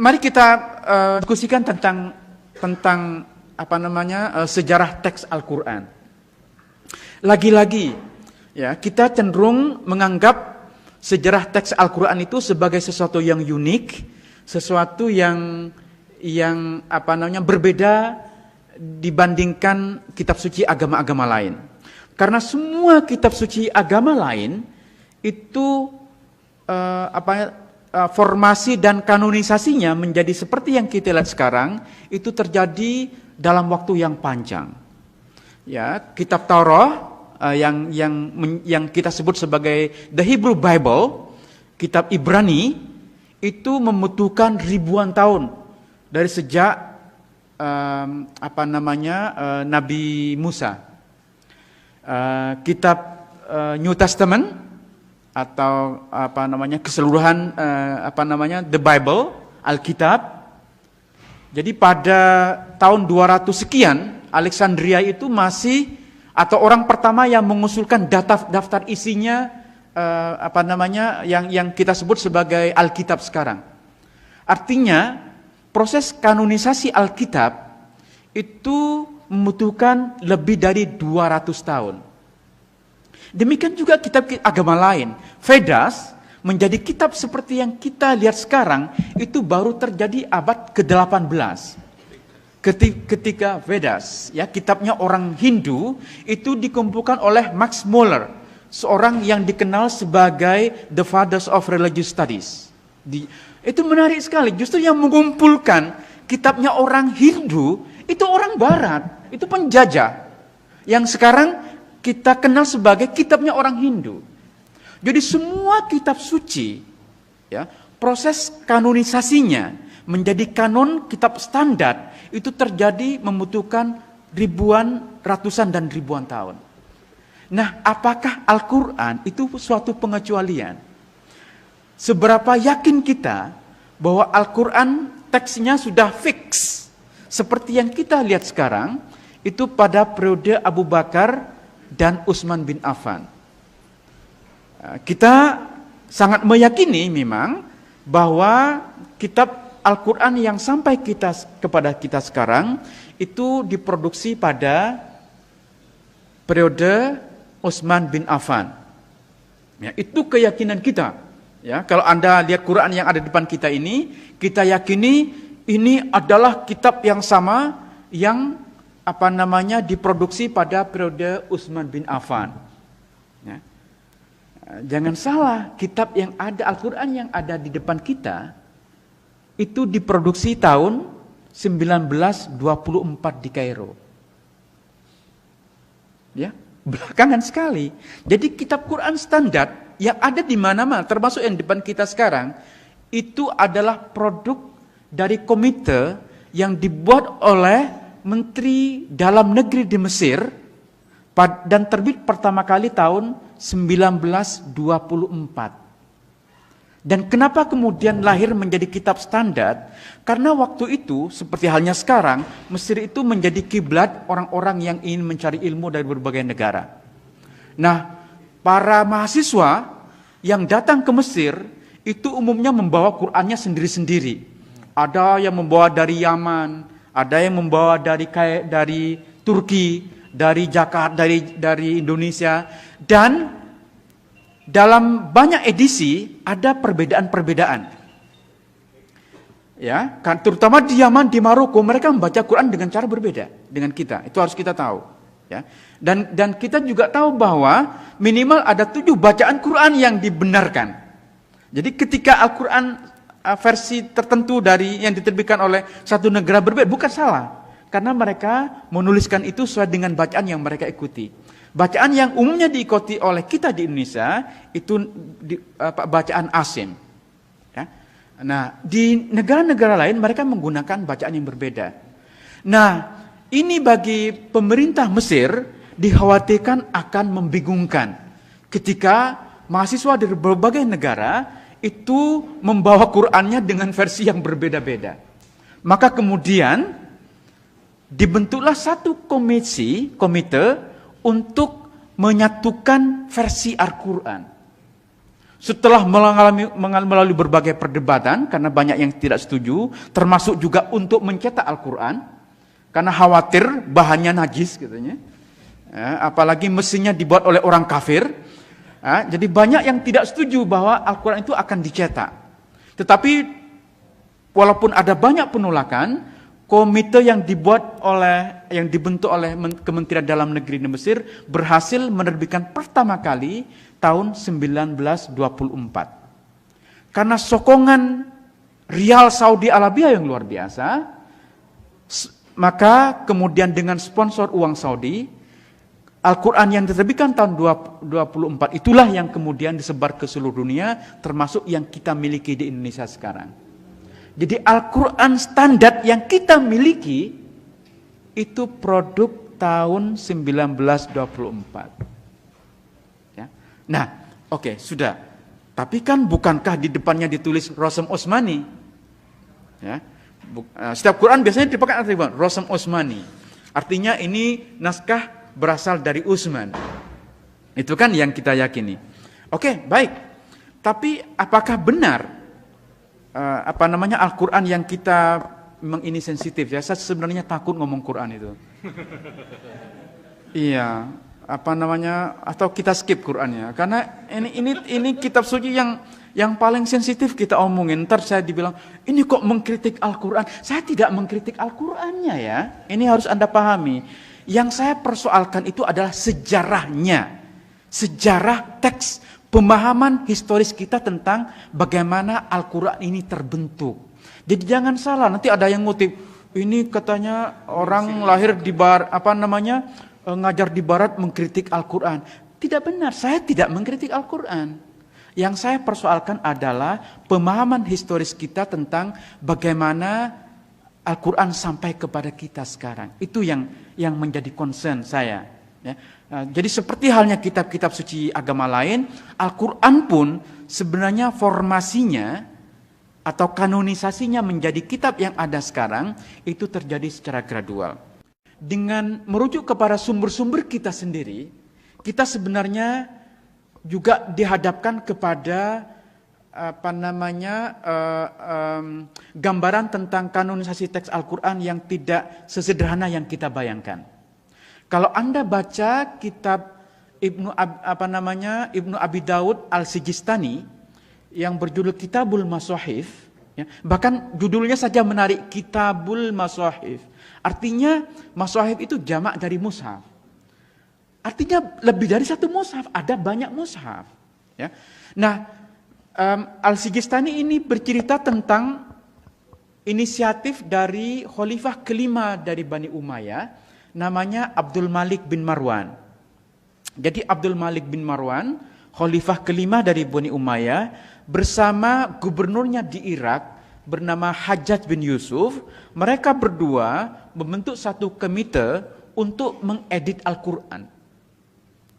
mari kita diskusikan tentang sejarah teks Al-Quran. Lagi-lagi, ya, kita cenderung menganggap sejarah teks Al-Quran itu sebagai sesuatu yang unik, sesuatu yang berbeda dibandingkan kitab suci agama-agama lain. Karena semua kitab suci agama lain itu formasi dan kanonisasinya menjadi seperti yang kita lihat sekarang itu terjadi dalam waktu yang panjang. Ya, kitab Taurat yang kita sebut sebagai the Hebrew Bible, kitab Ibrani itu membutuhkan ribuan tahun dari sejak Nabi Musa. Kitab New Testament atau keseluruhan the Bible, Alkitab. Jadi pada tahun 200 sekian Alexandria itu masih atau orang pertama yang mengusulkan daftar isinya yang kita sebut sebagai Alkitab sekarang. Artinya proses kanonisasi Alkitab itu membutuhkan lebih dari 200 tahun. Demikian juga kitab agama lain. Vedas menjadi kitab seperti yang kita lihat sekarang itu baru terjadi abad ke-18. Ketika Vedas, ya, kitabnya orang Hindu itu dikumpulkan oleh Max Muller, seorang yang dikenal sebagai the fathers of religious studies. Itu menarik sekali. Justru yang mengumpulkan kitabnya orang Hindu itu orang Barat, itu penjajah. Yang sekarang kita kenal sebagai kitabnya orang Hindu. Jadi semua kitab suci, ya, proses kanonisasinya menjadi kanon kitab standar itu terjadi membutuhkan ratusan dan ribuan tahun. Nah, apakah Al-Quran itu suatu pengecualian? Seberapa yakin kita bahwa Al-Quran teksnya sudah fix seperti yang kita lihat sekarang itu pada periode Abu Bakar dan Utsman bin Affan. Kita sangat meyakini memang bahwa kitab Al-Quran yang sampai kepada kita sekarang itu diproduksi pada periode Utsman bin Affan. Ya, itu keyakinan kita. Ya, kalau Anda lihat Quran yang ada di depan kita ini, kita yakini ini adalah kitab yang sama yang diproduksi pada periode Utsman bin Affan. Ya. Jangan salah, kitab yang ada, Al-Quran yang ada di depan kita itu diproduksi tahun 1924 di Kairo. Ya, belakangan sekali. Jadi kitab Quran standar yang ada di mana-mana, termasuk yang di depan kita sekarang, itu adalah produk dari komite yang dibuat oleh Menteri Dalam Negeri di Mesir dan terbit pertama kali tahun 1924. Dan kenapa kemudian lahir menjadi kitab standar? Karena waktu itu, seperti halnya sekarang, Mesir itu menjadi kiblat orang-orang yang ingin mencari ilmu dari berbagai negara. Nah, para mahasiswa yang datang ke Mesir itu umumnya membawa Qur'annya sendiri-sendiri. Ada yang membawa dari Yaman, ada yang membawa dari Turki, dari Jakarta, dari Indonesia, dan dalam banyak edisi ada perbedaan-perbedaan. Ya, kan terutama di Yaman, di Maroko, mereka membaca Quran dengan cara berbeda dengan kita. Itu harus kita tahu, ya. Dan kita juga tahu bahwa minimal ada 7 bacaan Quran yang dibenarkan. Jadi ketika Al-Quran versi tertentu dari yang diterbitkan oleh satu negara berbeda, bukan salah, karena mereka menuliskan itu sesuai dengan bacaan yang mereka ikuti. Bacaan yang umumnya diikuti oleh kita di Indonesia itu bacaan Asim. Ya. Nah, di negara-negara lain mereka menggunakan bacaan yang berbeda. Nah, ini bagi pemerintah Mesir dikhawatirkan akan membingungkan ketika mahasiswa dari berbagai negara itu membawa Qur'annya dengan versi yang berbeda-beda. Maka kemudian dibentuklah satu komite untuk menyatukan versi Al-Quran. Setelah melalui berbagai perdebatan, karena banyak yang tidak setuju, termasuk juga untuk mencetak Al-Quran, karena khawatir bahannya najis katanya, apalagi mesinnya dibuat oleh orang kafir. Jadi banyak yang tidak setuju bahwa Al-Quran itu akan dicetak. Tetapi walaupun ada banyak penolakan, komite yang dibentuk oleh Kementerian Dalam Negeri di Mesir berhasil menerbitkan pertama kali tahun 1924. Karena sokongan rial Saudi Arabia yang luar biasa, maka kemudian dengan sponsor uang Saudi, Al-Quran yang diterbitkan tahun 24 itulah yang kemudian disebar ke seluruh dunia, termasuk yang kita miliki di Indonesia sekarang. Jadi Al-Quran standar yang kita miliki itu produk tahun 1924. Nah, oke, sudah. Tapi kan bukankah di depannya ditulis Rosem Osmani? Ya. Setiap Quran biasanya dipakai artikel Rosem Osmani. Artinya ini naskah berasal dari Utsman. Itu kan yang kita yakini. Oke, baik. Tapi apakah benar Al-Quran yang kita memang ini sensitif ya? Saya sebenarnya takut ngomong Quran itu. Iya. Atau kita skip Qur'annya, karena ini kitab suci yang paling sensitif kita omongin. Ntar saya dibilang ini kok mengkritik Al-Quran. Saya tidak mengkritik Al-Qurannya ya, ini harus Anda pahami. Yang saya persoalkan itu adalah sejarahnya, sejarah teks, pemahaman historis kita tentang bagaimana Al-Quran ini terbentuk. Jadi jangan salah, nanti ada yang ngutip ini katanya orang lahir di ngajar di barat mengkritik Al-Quran. Tidak benar, saya tidak mengkritik Al-Quran. Yang saya persoalkan adalah pemahaman historis kita tentang bagaimana Al-Quran sampai kepada kita sekarang. Itu yang menjadi concern saya. Ya. Jadi seperti halnya kitab-kitab suci agama lain, Al-Quran pun sebenarnya formasinya atau kanonisasinya menjadi kitab yang ada sekarang, itu terjadi secara gradual. Dengan merujuk kepada sumber-sumber kita sendiri, kita sebenarnya juga dihadapkan kepada gambaran tentang kanonisasi teks Al-Quran yang tidak sesederhana yang kita bayangkan. Kalau Anda baca kitab Ibnu Abi Daud Al-Sijistani yang berjudul Kitabul Mashahif, ya, bahkan judulnya saja menarik, Kitabul Mashahif. Artinya Mashahif itu jamak dari mushaf. Artinya lebih dari satu mushaf, ada banyak mushaf. Ya. Nah, Al-Sijistani ini bercerita tentang inisiatif dari khalifah kelima dari Bani Umayyah, namanya Abdul Malik bin Marwan. Jadi Abdul Malik bin Marwan, khalifah kelima dari Bani Umayyah, bersama gubernurnya di Irak, bernama Hajjaj bin Yusuf, mereka berdua membentuk satu komite untuk mengedit Al-Quran.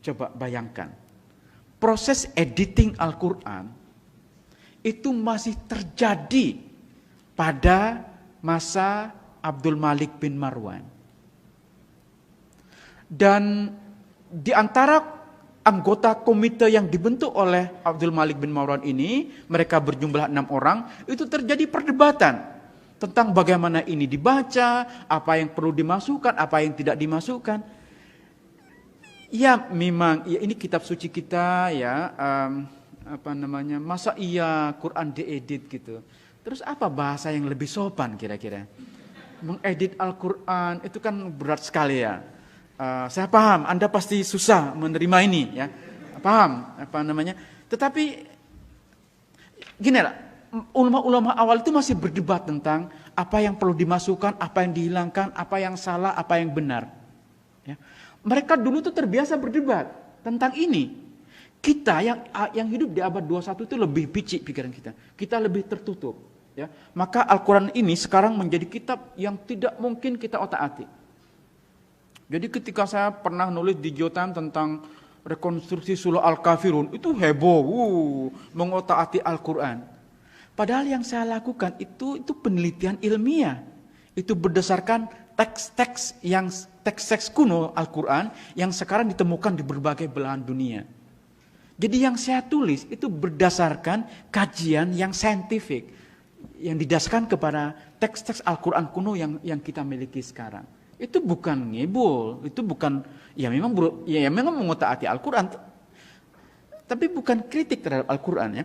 Coba bayangkan, proses editing Al-Quran itu masih terjadi pada masa Abdul Malik bin Marwan. Dan di antara anggota komite yang dibentuk oleh Abdul Malik bin Marwan ini, mereka berjumlah 6 orang, itu terjadi perdebatan tentang bagaimana ini dibaca, apa yang perlu dimasukkan, apa yang tidak dimasukkan. Ya memang, ya ini kitab suci kita ya, masa iya Quran diedit gitu. Terus apa bahasa yang lebih sopan kira-kira? Mengedit Al-Quran itu kan berat sekali ya. Saya paham, Anda pasti susah menerima ini, ya, paham, Tetapi gini lah, ulama-ulama awal itu masih berdebat tentang apa yang perlu dimasukkan, apa yang dihilangkan, apa yang salah, apa yang benar. Ya. Mereka dulu tuh terbiasa berdebat tentang ini. Kita yang hidup di abad 21 itu lebih picik pikiran kita. Kita lebih tertutup. Ya. Maka Al-Quran ini sekarang menjadi kitab yang tidak mungkin kita otak-atik. Jadi ketika saya pernah nulis di Geotam tentang rekonstruksi surah Al-Kafirun, itu heboh, mengotak-atik Al-Quran. Padahal yang saya lakukan itu penelitian ilmiah. Itu berdasarkan teks-teks kuno Al-Quran yang sekarang ditemukan di berbagai belahan dunia. Jadi yang saya tulis itu berdasarkan kajian yang saintifik, yang didasarkan kepada teks-teks Al-Quran kuno yang kita miliki sekarang. Itu bukan ngibul, itu bukan, ya memang mengotak-atik Al-Quran, tapi bukan kritik terhadap Al-Quran ya.